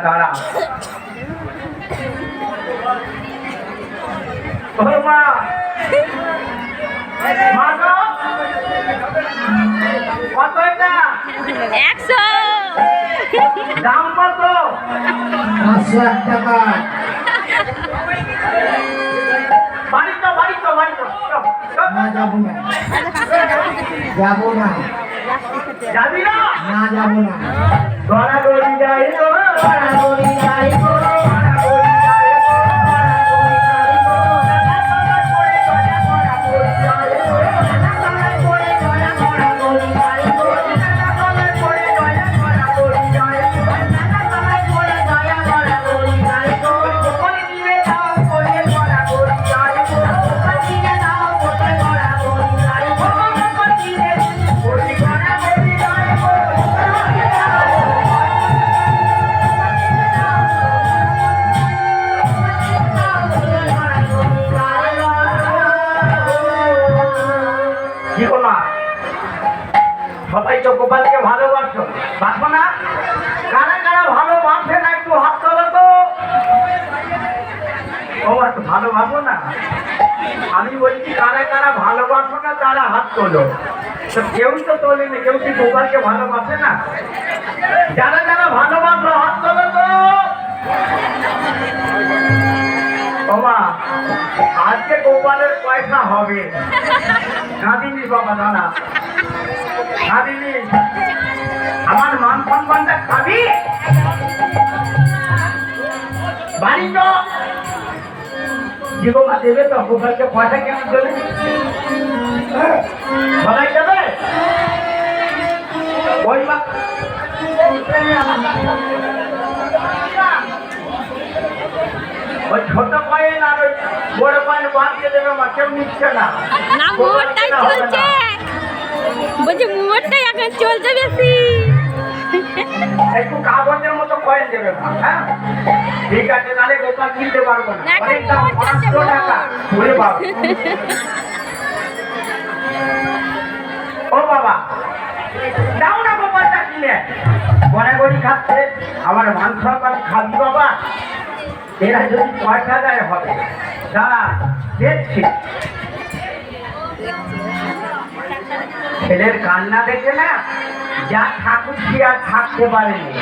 দাঁড়া মা মা গো কত এটা 100 দাম কত 500 টাকা বাড়ি তো না যাবো না যাবি না না যাবো না গড়াগড়ি যাই গো গড়াগড়ি যাই গো সবাই তো গোপালকে ভালোবাসো বাসো না কারা কারা ভালোবাসে না একটু হাত তোলো তো ও একটু ভালোবাসো না আমি বলছি কারা কারা ভালোবাসো না তারা হাত তোলো তো কেউ তো তোলেনি কেউ কি গোপালকে ভালোবাসে না যারা যারা ভালোবাসো হাত তোলো তো বাবা আজকে গোপালের পয়সা হবে কাঁদিনি বাবা দাঁড়া কাঁদিনি আমার মান সম্মানটা খাবি বাড়ি তো জীবনা দেবে তো গোপালকে পয়সা কেমন দেবে সবাই দেবে ওই মা ওই ছোট কয়েন আর ওই বড় কয়েন বাদ দিয়ে দেবে মা কেউ নিচ্ছে না না মোটটাই চলছে বলছি মোটটাই এখন চলছে বেশি একটু কাগজের মতো কয়েন দেবে মা হ্যাঁ ঠিক আছে তাহলে গোপাল কিনতে পারবো না অনেক দাম 500 টাকা ওরে বাবা ও বাবা দাও না গোপালটা কিনে গড়াগড়ি খাচ্ছে আমার মান সম্মান খাবি বাবা এরা যদি পয়সা দেয় হবে দাঁড়া দেখছি ছেলের কান্না দেখে না যা ঠাকুর কি আর থাকতে পারেনি